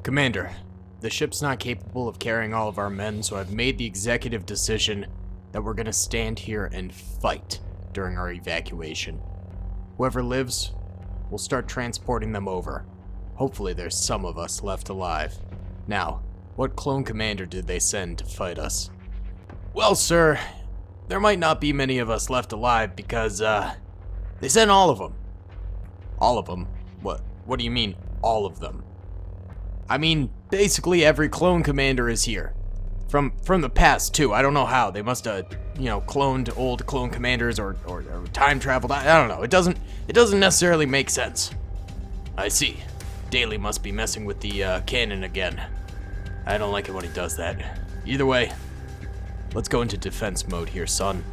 Commander, the ship's not capable of carrying all of our men, so I've made the executive decision that we're gonna stand here and fight during our evacuation. Whoever lives, we'll start transporting them over. Hopefully there's some of us left alive. Now, what clone commander did they send to fight us? Well, sir, there might not be many of us left alive because, they sent all of them. All of them? What do you mean, all of them? I mean, basically every clone commander is here. From the past, too. I don't know how. They must have, cloned old clone commanders or time traveled. I don't know. It doesn't necessarily make sense. I see. Daly must be messing with the cannon again. I don't like it when he does that. Either way, let's go into defense mode here, son.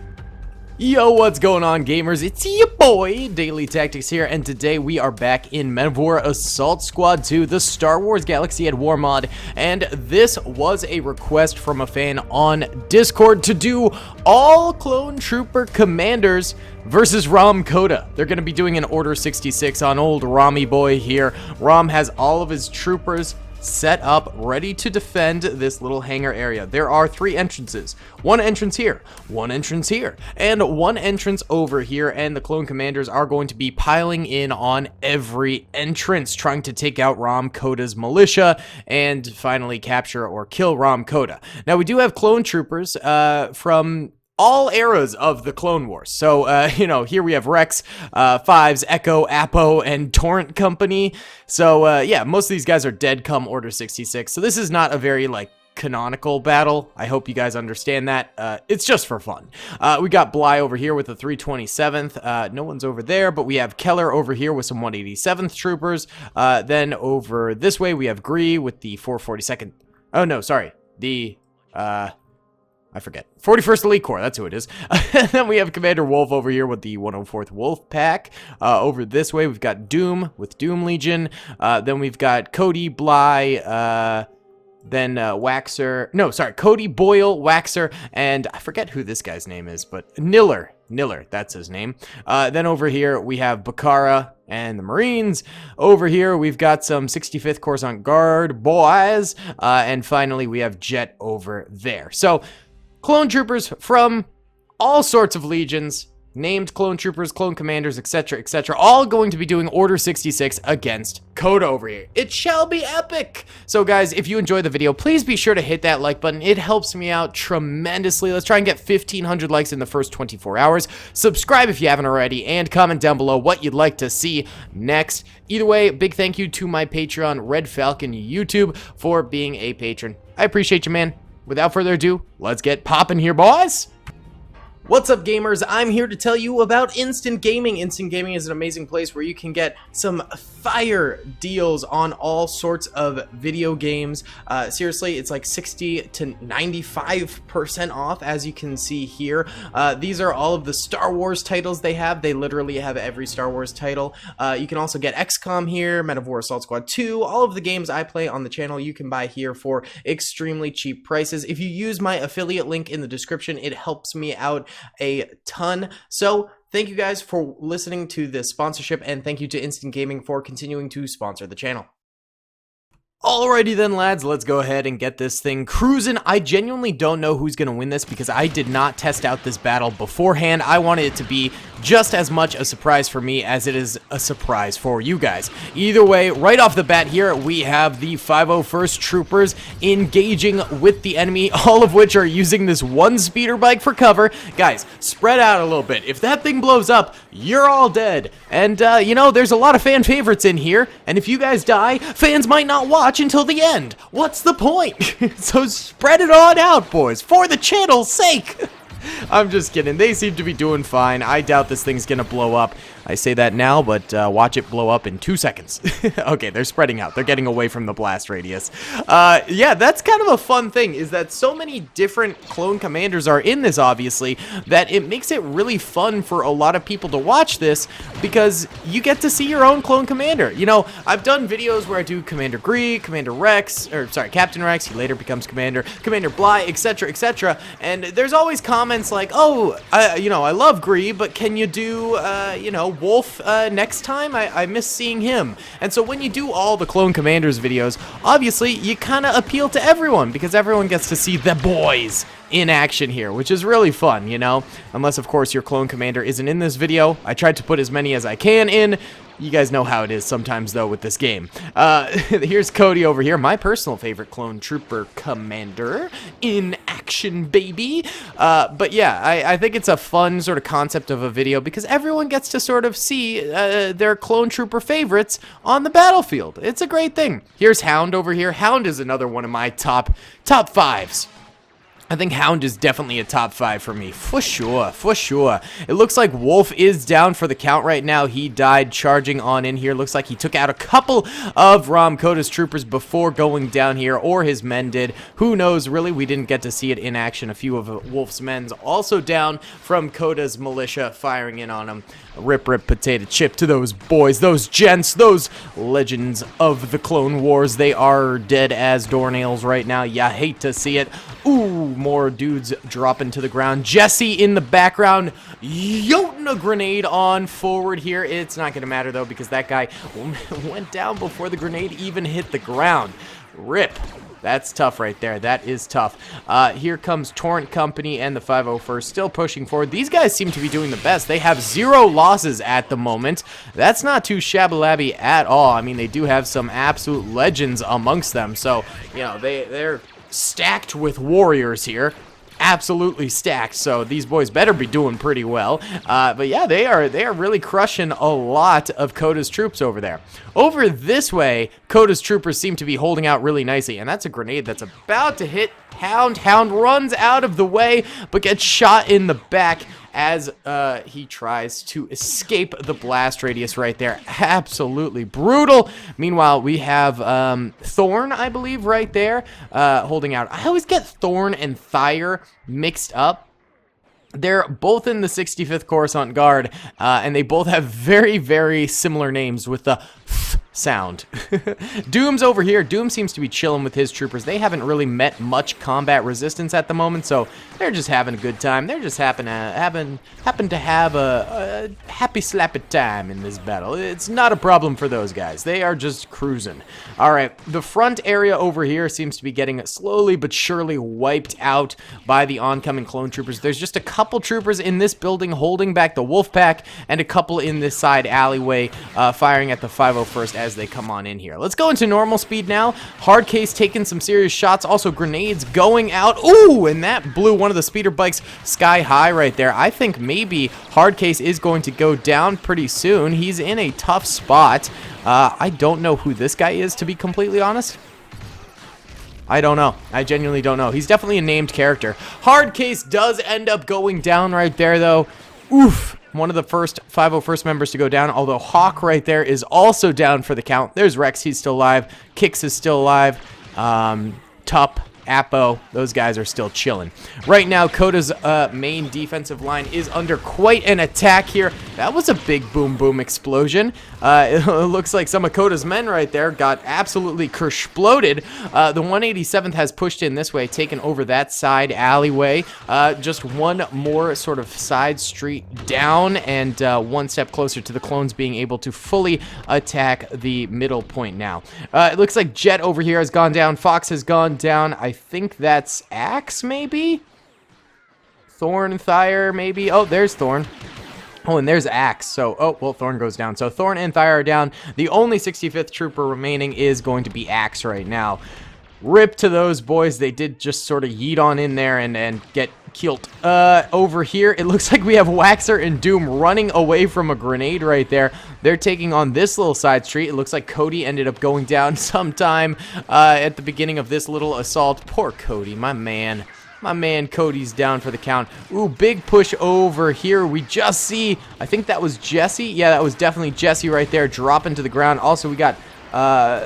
Yo, what's going on, gamers? It's your boy, Daily Tactics here, and today we are back in Men of War Assault Squad 2, the Star Wars Galaxy at War mod, and this was a request from a fan on Discord to do all Clone Trooper Commanders versus Rahm Kota. They're going to be doing an Order 66 on old Rammy boy here. Rahm has all of his troopers set up, ready to defend this little hangar area. There are 3 entrances. One entrance here, one entrance here, and one entrance over here, and the clone commanders are going to be piling in on every entrance, trying to take out Rahm Kota's militia and finally capture or kill Rahm Kota. Now, we do have clone troopers from all eras of the Clone Wars. So, here we have Rex, Fives, Echo, Apo, and Torrent Company. So, yeah, most of these guys are dead come Order 66. So this is not a very, canonical battle. I hope you guys understand that. It's just for fun. We got Bly over here with the 327th. No one's over there, but we have Keller over here with some 187th troopers. Then over this way, we have Gree with the 442nd. Oh, no, sorry. I forget. 41st Elite Corps, that's who it is. And then we have Commander Wolffe over here with the 104th Wolf Pack. Over this way, we've got Doom with Doom Legion. Then we've got Cody, Bly, then Waxer. No, sorry, Cody, Boyle, Waxer, and I forget who this guy's name is, but Niller. Niller, that's his name. Then over here, we have Bacara and the Marines. Over here, we've got some 65th Coruscant Guard boys. And finally, we have Jet over there. So, clone troopers from all sorts of legions, named clone troopers, clone commanders, etc., etc., all going to be doing Order 66 against Kota over here. It shall be epic! So guys, if you enjoyed the video, please be sure to hit that like button. It helps me out tremendously. Let's try and get 1,500 likes in the first 24 hours. Subscribe if you haven't already, and comment down below what you'd like to see next. Either way, big thank you to my Patreon, Red Falcon YouTube, for being a patron. I appreciate you, man. Without further ado, let's get poppin' here, boys! What's up, gamers? I'm here to tell you about Instant Gaming. Instant Gaming is an amazing place where you can get some fire deals on all sorts of video games. Seriously, it's like 60 to 95% off, as you can see here. These are all of the Star Wars titles they have. They literally have every Star Wars title. You can also get XCOM here, Men of War Assault Squad 2. All of the games I play on the channel you can buy here for extremely cheap prices. If you use my affiliate link in the description, it helps me out a ton. So thank you guys for listening to this sponsorship, and thank you to Instant Gaming for continuing to sponsor the channel. Alrighty then, lads, let's go ahead and get this thing cruising. I genuinely don't know who's going to win this because I did not test out this battle beforehand. I wanted it to be just as much a surprise for me as it is a surprise for you guys. Either way, right off the bat here, we have the 501st Troopers engaging with the enemy, all of which are using this one speeder bike for cover. Guys, spread out a little bit. If that thing blows up, you're all dead. And, there's a lot of fan favorites in here, and if you guys die, fans might not watch until the end. What's the point? So spread it on out, boys, for the channel's sake. I'm just kidding. They seem to be doing fine. I doubt this thing's gonna blow up. I say that now, but watch it blow up in 2 seconds. Okay, they're spreading out. They're getting away from the blast radius. Yeah, that's kind of a fun thing, is that so many different clone commanders are in this, obviously, that it makes it really fun for a lot of people to watch this, because you get to see your own clone commander. I've done videos where I do Commander Gree, Commander Rex, or sorry, Captain Rex, he later becomes Commander Bly, etc., etc., and there's always comments like, oh, I love Gree, but can you do, Wolffe next time. I miss seeing him. And so when you do all the Clone Commanders videos, obviously you kind of appeal to everyone because everyone gets to see the boys in action here, which is really fun, you know? Unless, of course, your Clone Commander isn't in this video. I tried to put as many as I can in. You guys know how it is sometimes, though, with this game. Here's Cody over here, my personal favorite Clone Trooper Commander in action, baby. But yeah, I think it's a fun sort of concept of a video because everyone gets to sort of see their Clone Trooper favorites on the battlefield. It's a great thing. Here's Hound over here. Hound is another one of my top fives. I think Hound is definitely a top 5 for me, for sure, for sure. It looks like Wolffe is down for the count right now. He died charging on in here. Looks like he took out a couple of Rahm Kota's troopers before going down here, or his men did. Who knows, really? We didn't get to see it in action. A few of Wolffe's men's also down from Kota's militia firing in on him. Rip, rip, potato chip to those boys, those gents, those legends of the Clone Wars. They are dead as doornails right now. Ya hate to see it. Ooh, more dudes dropping to the ground. Jesse in the background, yoting a grenade on forward here. It's not going to matter, though, because that guy went down before the grenade even hit the ground. Rip. That's tough right there. That is tough. Here comes Torrent Company and the 501st still pushing forward. These guys seem to be doing the best. They have 0 losses at the moment. That's not too shabby at all. I mean, they do have some absolute legends amongst them. So, you know, they're stacked with warriors here. Absolutely stacked, so these boys better be doing pretty well. But yeah, they are really crushing a lot of Kota's troops over there. Over this way, Kota's troopers seem to be holding out really nicely, and that's a grenade that's about to hit Hound. Hound runs out of the way, but gets shot in the back as he tries to escape the blast radius right there. Absolutely brutal. Meanwhile, we have Thorn, I believe, right there, holding out. I always get Thorn and Thire mixed up. They're both in the 65th Coruscant Guard, and they both have very, very similar names with the sound. Doom's over here. Doom seems to be chilling with his troopers. They haven't really met much combat resistance at the moment, so they're just having a good time. They're just happen to have a happy slappy time in this battle. It's not a problem for those guys. They are just cruising. All right, the front area over here seems to be getting slowly but surely wiped out by the oncoming clone troopers. There's just a couple troopers in this building holding back the Wolffe pack, and a couple in this side alleyway firing at the 501st as they come on in here. Let's go into normal speed now. Hard case taking some serious shots. Also grenades going out. Ooh, and that blew one of the speeder bikes sky high right there. I think maybe hard case is going to go down pretty soon. He's in a tough spot. I don't know who this guy is, to be completely honest. I don't know. I genuinely don't know. He's definitely a named character. Hard case does end up going down right there, though. Oof. One of the first 501st members to go down, although Hawk right there is also down for the count. There's Rex, he's still alive. Kix is still alive. Tup, Apo, those guys are still chilling. Right now, Kota's main defensive line is under quite an attack here. That was a big boom boom explosion. It looks like some of Kota's men right there got absolutely kersploded. The 187th has pushed in this way, taken over that side alleyway. Just one more sort of side street down, and one step closer to the clones being able to fully attack the middle point now. It looks like Jet over here has gone down. Fox has gone down. I think that's Axe, maybe? Thorn and Thire, maybe? Oh, there's Thorn. Oh, and there's Axe. So, oh, well, Thorn goes down. So Thorn and Thire are down. The only 65th trooper remaining is going to be Axe right now. Rip to those boys. They did just sort of yeet on in there and get killed. Over here, it looks like we have Waxer and Doom running away from a grenade right there. They're taking on this little side street. It looks like Cody ended up going down sometime at the beginning of this little assault. Poor Cody, my man. My man Cody's down for the count. Ooh, big push over here. We just see, I think that was Jesse. Yeah, that was definitely Jesse right there, dropping to the ground. Also, we got,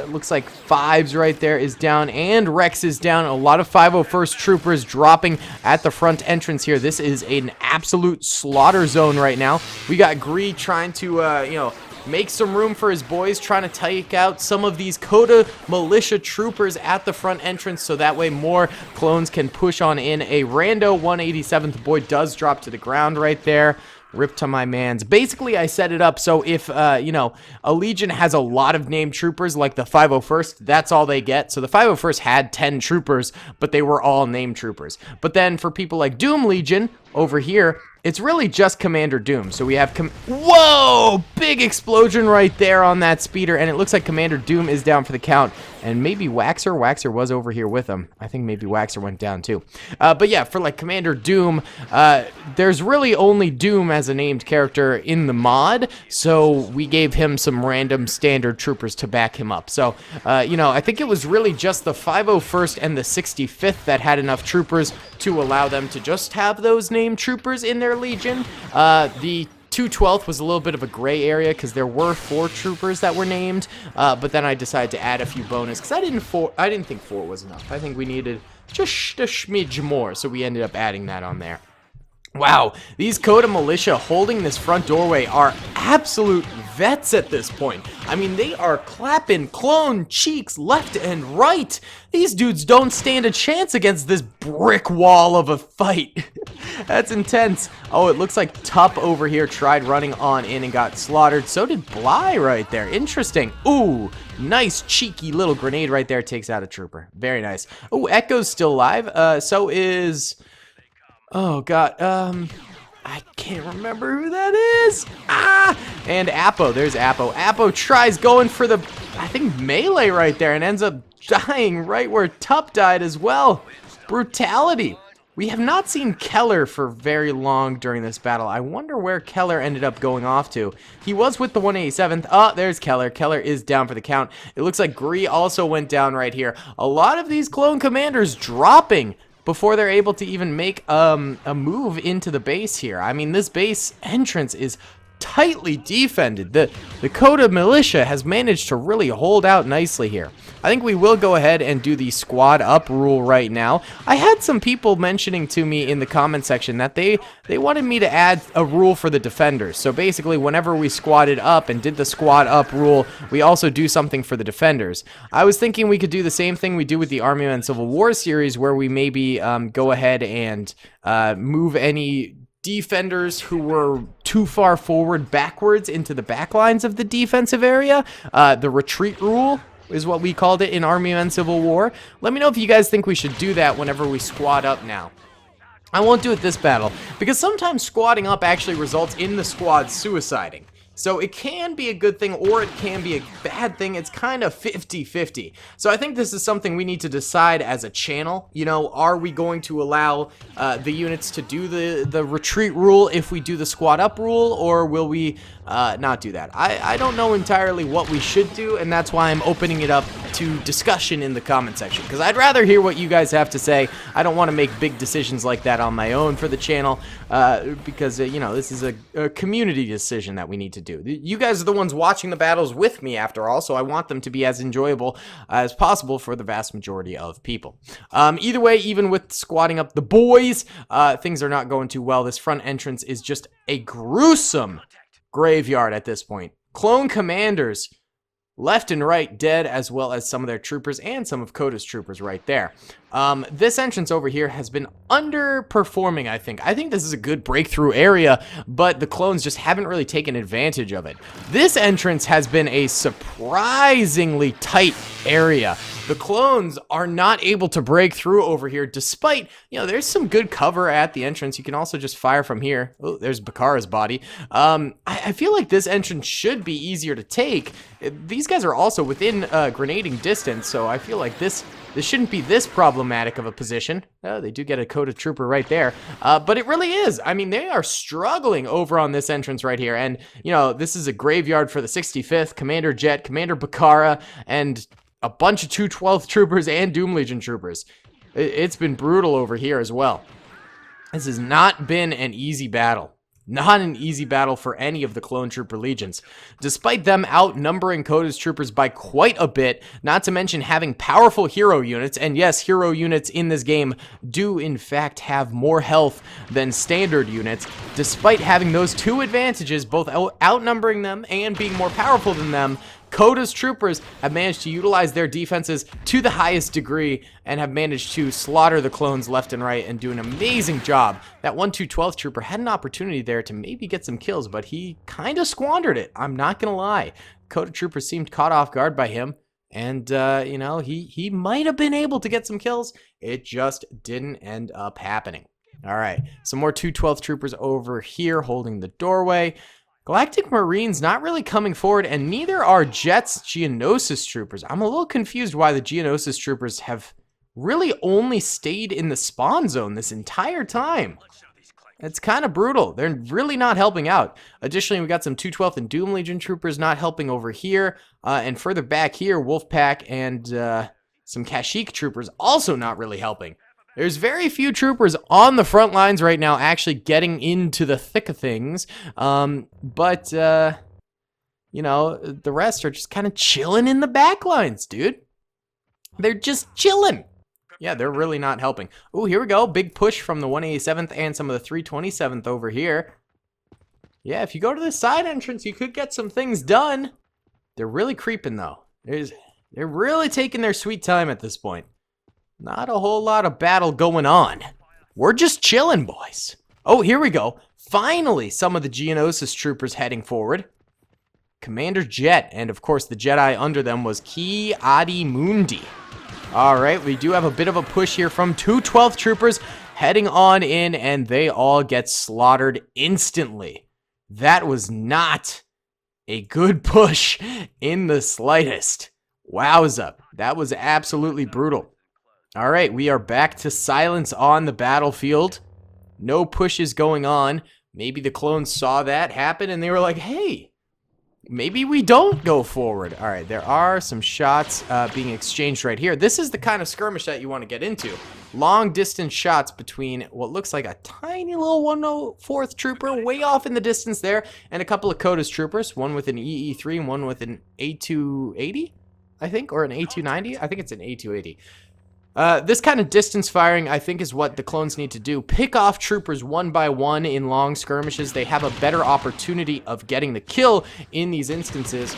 looks like Fives right there is down, and Rex is down. A lot of 501st troopers dropping at the front entrance here. This is an absolute slaughter zone right now. We got Gree trying to, you know, make some room for his boys, trying to take out some of these Kota militia troopers at the front entrance so that way more clones can push on in. A rando 187th boy does drop to the ground right there. Rip to my mans. Basically, I set it up so if, you know, a Legion has a lot of named troopers, like the 501st, that's all they get. So the 501st had 10 troopers, but they were all named troopers. But then for people like Doom Legion, over here, it's really just Commander Doom. So we have whoa! Big explosion right there on that speeder, and it looks like Commander Doom is down for the count. And maybe Waxer. Waxer was over here with him. I think maybe Waxer went down too. But yeah, for like Commander Doom, there's really only Doom as a named character in the mod, so we gave him some random standard troopers to back him up. So, you know, I think it was really just the 501st and the 65th that had enough troopers to allow them to just have those named troopers in their Legion. The 212th was a little bit of a gray area because there were 4 troopers that were named, but then I decided to add a few bonus because I didn't think 4 was enough. I think we needed just a smidge more, so we ended up adding that on there. Wow, these Kota militia holding this front doorway are absolute vets at this point. I mean, they are clapping clone cheeks left and right. These dudes don't stand a chance against this brick wall of a fight. That's intense. Oh, it looks like Tup over here tried running on in and got slaughtered. So did Bly right there. Interesting. Ooh, nice cheeky little grenade right there. Takes out a trooper. Very nice. Ooh, Echo's still alive. So is... Oh, God, I can't remember who that is. Ah, and Apo, there's Apo. Apo tries going for the, I think, melee right there and ends up dying right where Tup died as well. Brutality. We have not seen Keller for very long during this battle. I wonder where Keller ended up going off to. He was with the 187th. Oh, there's Keller. Keller is down for the count. It looks like Gree also went down right here. A lot of these clone commanders dropping before they're able to even make a move into the base here. I mean, this base entrance is tightly defended. The Kota militia has managed to really hold out nicely here. I think we will go ahead and do the squad up rule right now. I had some people mentioning to me in the comment section that they wanted me to add a rule for the defenders. So basically, whenever we squatted up and did the squad up rule, we also do something for the defenders. I was thinking we could do the same thing we do with the Army Men Civil War series, where we maybe go ahead and move any defenders who were too far forward backwards into the backlines of the defensive area. The retreat rule is what we called it in Army Men Civil War. Let me know if you guys think we should do that whenever we squad up now. I won't do it this battle, because sometimes squatting up actually results in the squad suiciding. So it can be a good thing or it can be a bad thing. It's kind of 50-50. So I think this is something we need to decide as a channel. You know, are we going to allow the units to do the retreat rule if we do the squad up rule, or will we not do that? I don't know entirely what we should do, and that's why I'm opening it up to discussion in the comment section, because I'd rather hear what you guys have to say. I don't want to make big decisions like that on my own for the channel, because, you know, this is a community decision that we need to do. You guys are the ones watching the battles with me, after all, so I want them to be as enjoyable as possible for the vast majority of people. Either way, even with squatting up the boys, things are not going too well. This front entrance is just a gruesome graveyard at this point. Clone commanders left and right dead, as well as some of their troopers and some of Kota's troopers right there. This entrance over here has been underperforming, I think. I think this is a good breakthrough area, but the clones just haven't really taken advantage of it. This entrance has been a surprisingly tight area. The clones are not able to break through over here, despite, you know, there's some good cover at the entrance. You can also just fire from here. Oh, there's Bacara's body. I feel like this entrance should be easier to take. These guys are also within grenading distance, so I feel like this shouldn't be this problematic of a position. Oh, they do get a Kota trooper right there. But it really is. I mean, they are struggling over on this entrance right here. And, you know, this is a graveyard for the 65th, Commander Jet, Commander Bacara, and a bunch of 212th troopers and Doom Legion troopers. It's been brutal over here as well. This has not been an easy battle. Not an easy battle for any of the clone trooper legions. Despite them outnumbering Kota's troopers by quite a bit, not to mention having powerful hero units, and yes, hero units in this game do in fact have more health than standard units. Despite having those two advantages, both outnumbering them and being more powerful than them, Kota's troopers have managed to utilize their defenses to the highest degree and have managed to slaughter the clones left and right and do an amazing job. That 1-2-12th trooper had an opportunity there to maybe get some kills, but he kind of squandered it. I'm not going to lie. Kota troopers seemed caught off guard by him, and, you know, he might have been able to get some kills. It just didn't end up happening. All right, some more 212th troopers over here holding the doorway. Galactic Marines not really coming forward, and neither are Jet's Geonosis troopers. I'm a little confused why the Geonosis troopers have really only stayed in the spawn zone this entire time. It's kind of brutal. They're really not helping out. Additionally, we got some 212th and Doom Legion troopers not helping over here. And further back here, Wolfpack and some Kashyyyk troopers also not really helping. There's very few troopers on the front lines right now actually getting into the thick of things. But you know, the rest are just kind of chilling in the back lines, dude. They're just chilling. Yeah, they're really not helping. Oh, here we go. Big push from the 187th and some of the 327th over here. Yeah, if you go to the side entrance, you could get some things done. They're really creeping, though. They're really taking their sweet time at this point. Not a whole lot of battle going on. We're just chilling, boys. Oh, here we go. Finally, some of the Geonosis troopers heading forward. Commander Jet, and of course the Jedi under them was Ki Adi Mundi. All right, we do have a bit of a push here from 212th troopers heading on in, and they all get slaughtered instantly. That was not a good push in the slightest. Wowza, that was absolutely brutal. All right, we are back to silence on the battlefield. No pushes going on. Maybe the clones saw that happen and they were like, hey, maybe we don't go forward. All right, there are some shots being exchanged right here. This is the kind of skirmish that you want to get into. Long distance shots between what looks like a tiny little 104th trooper way off in the distance there and a couple of Kota's troopers, one with an EE3 and one with an A280, I think, or an A290. I think it's an A280. This kind of distance firing, I think, is what the clones need to do. Pick off troopers one by one in long skirmishes. They have a better opportunity of getting the kill in these instances,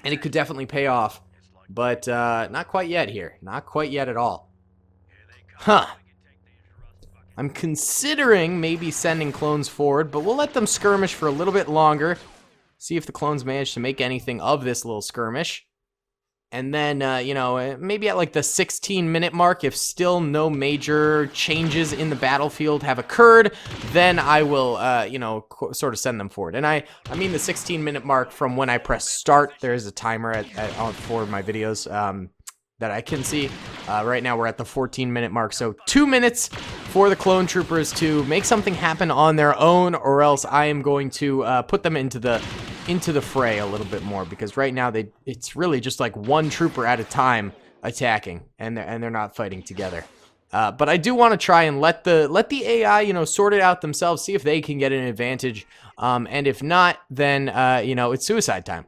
and it could definitely pay off. But not quite yet here. Not quite yet at all. Huh. I'm considering maybe sending clones forward, but we'll let them skirmish for a little bit longer. See if the clones manage to make anything of this little skirmish. And then, you know, maybe at like the 16-minute mark, if still no major changes in the battlefield have occurred, then I will, you know, sort of send them forward. And I mean the 16-minute mark from when I press start. There is a timer for my videos that I can see. Right now we're at the 14-minute mark. So 2 minutes for the clone troopers to make something happen on their own, or else I am going to put them into the fray a little bit more, because right now it's really just like one trooper at a time attacking, and they're not fighting together. But I do want to try and let the AI, you know, sort it out themselves, see if they can get an advantage. And if not, then you know, it's suicide time.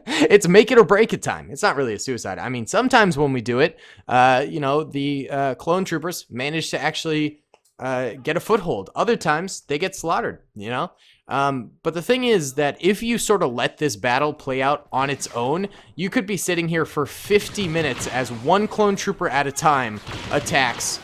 It's make it or break it time. It's not really a suicide. I mean, sometimes when we do it, you know, the clone troopers manage to actually get a foothold. Other times they get slaughtered, you know. But the thing is that if you sort of let this battle play out on its own, you could be sitting here for 50 minutes as one clone trooper at a time attacks,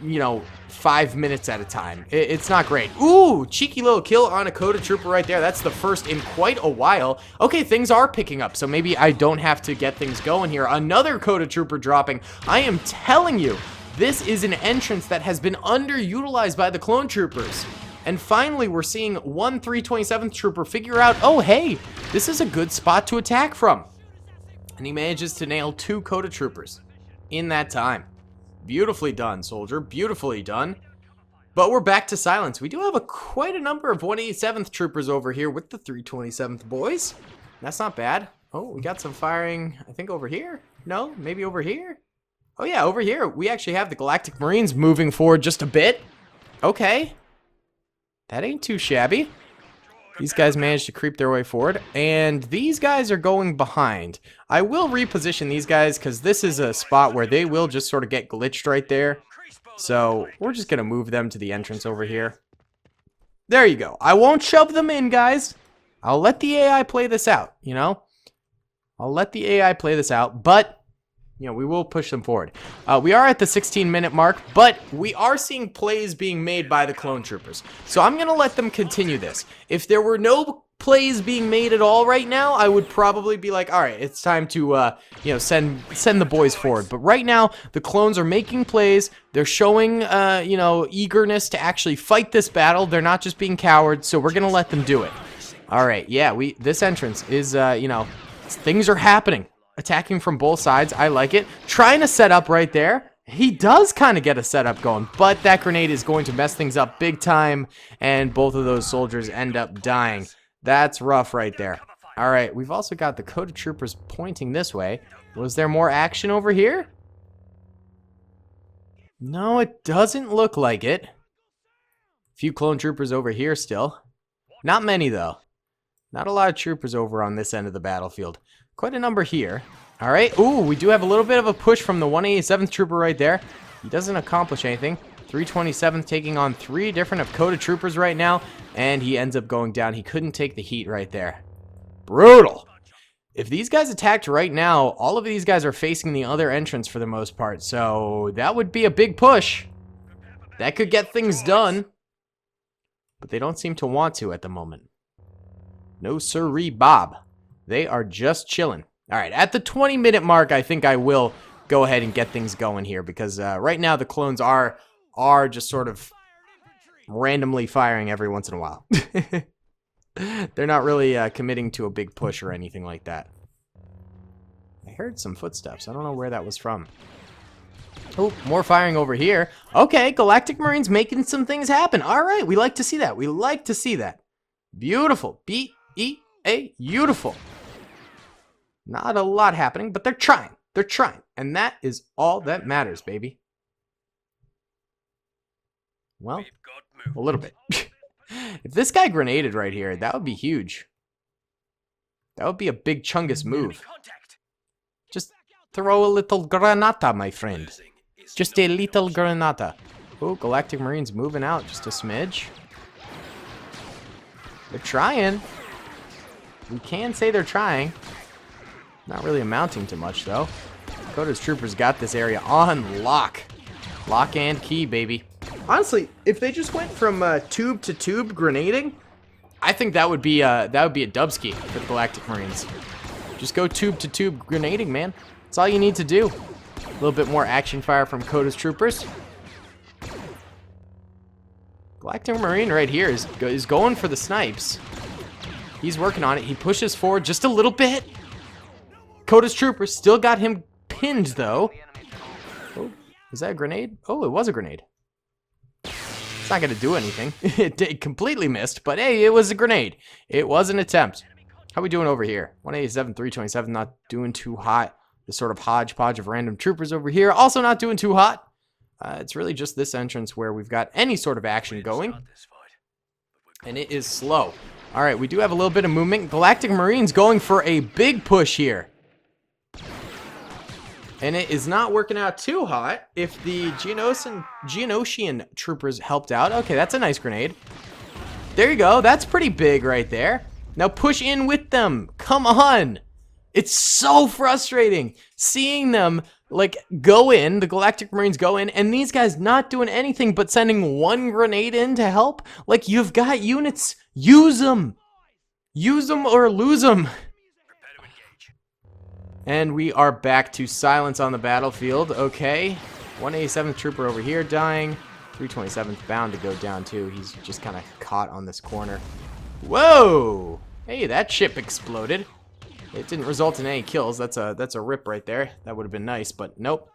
you know, 5 minutes at a time. It's not great. Ooh, cheeky little kill on a Kota trooper right there. That's the first in quite a while. Okay, things are picking up, so maybe I don't have to get things going here. Another Kota trooper dropping. I am telling you, this is an entrance that has been underutilized by the clone troopers. And finally, we're seeing one 327th trooper figure out, oh, hey, this is a good spot to attack from. And he manages to nail 2 Kota troopers in that time. Beautifully done, soldier. Beautifully done. But we're back to silence. We do have quite a number of 187th troopers over here with the 327th boys. That's not bad. Oh, we got some firing, I think, over here. No, maybe over here. Oh, yeah, over here. We actually have the Galactic Marines moving forward just a bit. Okay. That ain't too shabby. These guys managed to creep their way forward, and these guys are going behind. I will reposition these guys because this is a spot where they will just sort of get glitched right there. So we're just going to move them to the entrance over here. There you go. I won't shove them in, guys. I'll let the AI play this out, you know? I'll let the AI play this out, but you know, we will push them forward. We are at the 16-minute mark, but we are seeing plays being made by the clone troopers. So I'm going to let them continue this. If there were no plays being made at all right now, I would probably be like, all right, it's time to, you know, send the boys forward. But right now, the clones are making plays. They're showing, you know, eagerness to actually fight this battle. They're not just being cowards, so we're going to let them do it. All right, yeah, this entrance is, you know, things are happening. Attacking from both sides. I like it. Trying to set up right there. He does kind of get a setup going, but that grenade is going to mess things up big time, and both of those soldiers end up dying. That's rough right there. All right, we've also got the Kota troopers pointing this way. Was there more action over here? No, it doesn't look like it. A few clone troopers over here still. Not many, though. Not a lot of troopers over on this end of the battlefield. Quite a number here. All right. Ooh, we do have a little bit of a push from the 187th trooper right there. He doesn't accomplish anything. 327th taking on 3 different of Kota troopers right now, and he ends up going down. He couldn't take the heat right there. Brutal. If these guys attacked right now, all of these guys are facing the other entrance for the most part, so that would be a big push. That could get things done, but they don't seem to want to at the moment. No sirree, Bob. They are just chilling. All right, at the 20-minute mark, I think I will go ahead and get things going here because right now the clones are just sort of randomly firing every once in a while. They're not really committing to a big push or anything like that. I heard some footsteps. I don't know where that was from. Oh, more firing over here. Okay, Galactic Marines making some things happen. All right, we like to see that. We like to see that. Beautiful. B-E-A, beautiful. Not a lot happening, but they're trying. They're trying. And that is all that matters, baby. Well, a little bit. If this guy grenaded right here, that would be huge. That would be a big Chungus move. Just throw a little granata, my friend. Just a little granata. Oh, Galactic Marines moving out just a smidge. They're trying. We can say they're trying. Not really amounting to much, though. Kota's troopers got this area on lock. Lock and key, baby. Honestly, if they just went from tube to tube grenading, I think that would be a dubski for the Galactic Marines. Just go tube to tube grenading, man. That's all you need to do. A little bit more action fire from Kota's troopers. Galactic Marine right here is going for the snipes. He's working on it. He pushes forward just a little bit. Kota's troopers still got him pinned, though. Oh, was that a grenade? Oh, it was a grenade. It's not going to do anything. It completely missed, but hey, it was a grenade. It was an attempt. How we doing over here? 187, 327, not doing too hot. This sort of hodgepodge of random troopers over here, also not doing too hot. It's really just this entrance where we've got any sort of action going. And it is slow. All right, we do have a little bit of movement. Galactic Marines going for a big push here. And it is not working out too hot. If the Geonosian troopers helped out. Okay, that's a nice grenade. There you go. That's pretty big right there. Now push in with them. Come on. It's so frustrating seeing them like go in, the Galactic Marines go in, and these guys not doing anything but sending one grenade in to help. Like, you've got units. Use them. Use them or lose them. And we are back to silence on the battlefield. Okay. 187th trooper over here dying. 327th bound to go down too. He's just kind of caught on this corner. Whoa! Hey, that ship exploded. It didn't result in any kills. That's a rip right there. That would have been nice, but nope.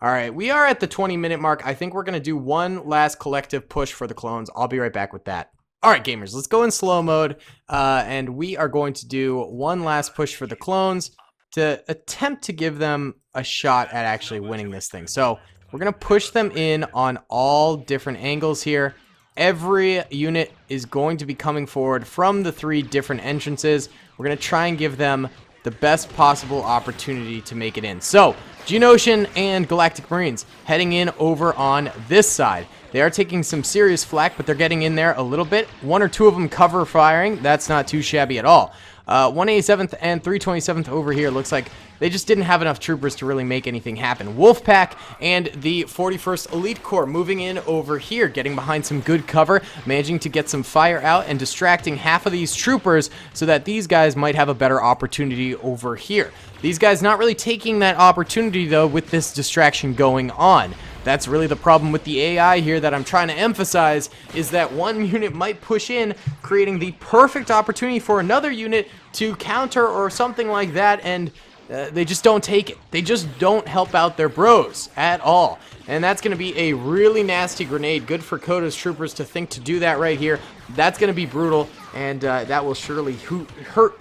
All right, we are at the 20-minute mark. I think we're going to do one last collective push for the clones. I'll be right back with that. All right, gamers, let's go in slow mode, and we are going to do one last push for the clones to attempt to give them a shot at actually winning this thing. So we're going to push them in on all different angles here. Every unit is going to be coming forward from the 3 different entrances. We're going to try and give them the best possible opportunity to make it in. So, Geonosian and Galactic Marines heading in over on this side. They are taking some serious flak, but they're getting in there a little bit. 1 or 2 of them cover firing. That's not too shabby at all. 187th and 327th over here looks like they just didn't have enough troopers to really make anything happen. Wolfpack and the 41st Elite Corps moving in over here, getting behind some good cover, managing to get some fire out and distracting half of these troopers so that these guys might have a better opportunity over here. These guys not really taking that opportunity, though, with this distraction going on. That's really the problem with the AI here that I'm trying to emphasize, is that one unit might push in, creating the perfect opportunity for another unit to counter or something like that, and they just don't take it. They just don't help out their bros at all. And that's going to be a really nasty grenade. Good for Kota's troopers to think to do that right here. That's going to be brutal, and that will surely hurt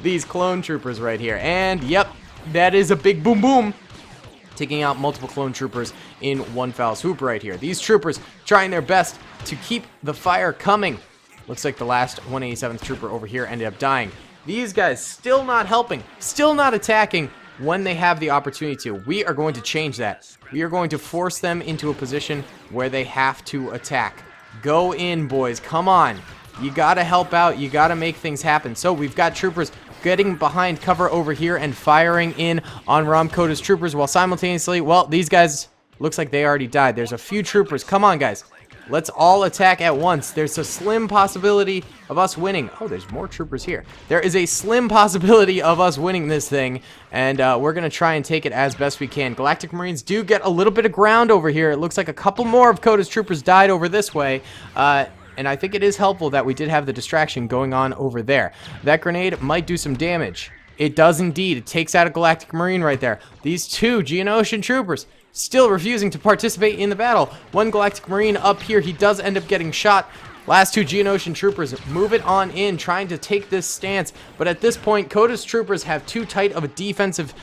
these clone troopers right here. And yep, that is a big boom boom, taking out multiple clone troopers in one foul swoop right here. These troopers trying their best to keep the fire coming. Looks like the last 187th trooper over here ended up dying. These guys still not helping, still not attacking when they have the opportunity to. We are going to change that. We are going to force them into a position where they have to attack. Go in, boys. Come on. You got to help out. You got to make things happen. So we've got troopers getting behind cover over here and firing in on Rahm Kota's troopers while simultaneously, well, these guys, looks like they already died. There's a few troopers. Come on, guys. Let's all attack at once. There's a slim possibility of us winning. Oh, there's more troopers here. There is a slim possibility of us winning this thing, and we're going to try and take it as best we can. Galactic Marines do get a little bit of ground over here. It looks like a couple more of Kota's troopers died over this way, and I think it is helpful that we did have the distraction going on over there. That grenade might do some damage. It does indeed. It takes out a Galactic Marine right there. These two Geonosian troopers still refusing to participate in the battle. One Galactic Marine up here, he does end up getting shot. Last two Geonosian troopers move it on in, trying to take this stance. But at this point, Kota's troopers have too tight of a defensive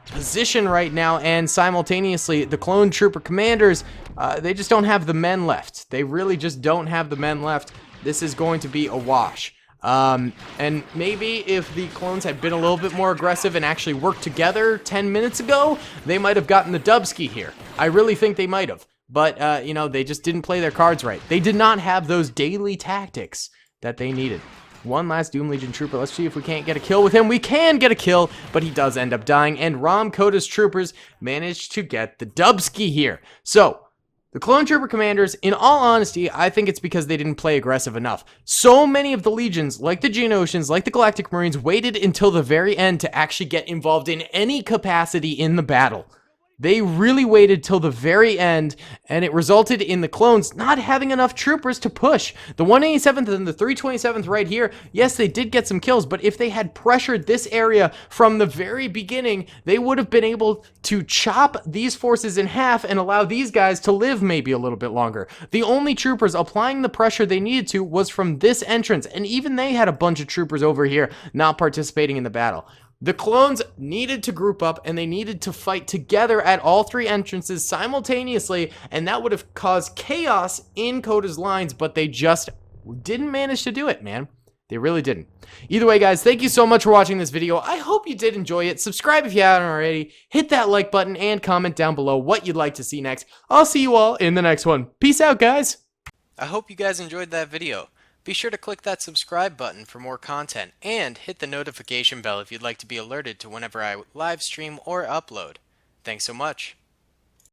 position right now, and simultaneously, the clone trooper commanders, they just don't have the men left. They really just don't have the men left. This is going to be a wash. And maybe if the clones had been a little bit more aggressive and actually worked together 10 minutes ago, they might have gotten the dubski here. I really think they might have. But, you know, they just didn't play their cards right. They did not have those daily tactics that they needed. One last Doom Legion trooper. Let's see if we can't get a kill with him. We can get a kill, but he does end up dying. And Rahm Kota's troopers managed to get the dubski here. So, the clone trooper commanders, in all honesty, I think it's because they didn't play aggressive enough. So many of the legions, like the Geonosians, like the Galactic Marines, waited until the very end to actually get involved in any capacity in the battle. They really waited till the very end, and it resulted in the clones not having enough troopers to push. The 187th and the 327th right here, yes, they did get some kills, but if they had pressured this area from the very beginning, they would have been able to chop these forces in half and allow these guys to live maybe a little bit longer. The only troopers applying the pressure they needed to was from this entrance, and even they had a bunch of troopers over here not participating in the battle. The clones needed to group up, and they needed to fight together at all three entrances simultaneously, and that would have caused chaos in Kota's lines, but they just didn't manage to do it, man. They really didn't. Either way, guys, thank you so much for watching this video. I hope you did enjoy it. Subscribe if you haven't already. Hit that like button and comment down below what you'd like to see next. I'll see you all in the next one. Peace out, guys. I hope you guys enjoyed that video. Be sure to click that subscribe button for more content, and hit the notification bell if you'd like to be alerted to whenever I live stream or upload. Thanks so much.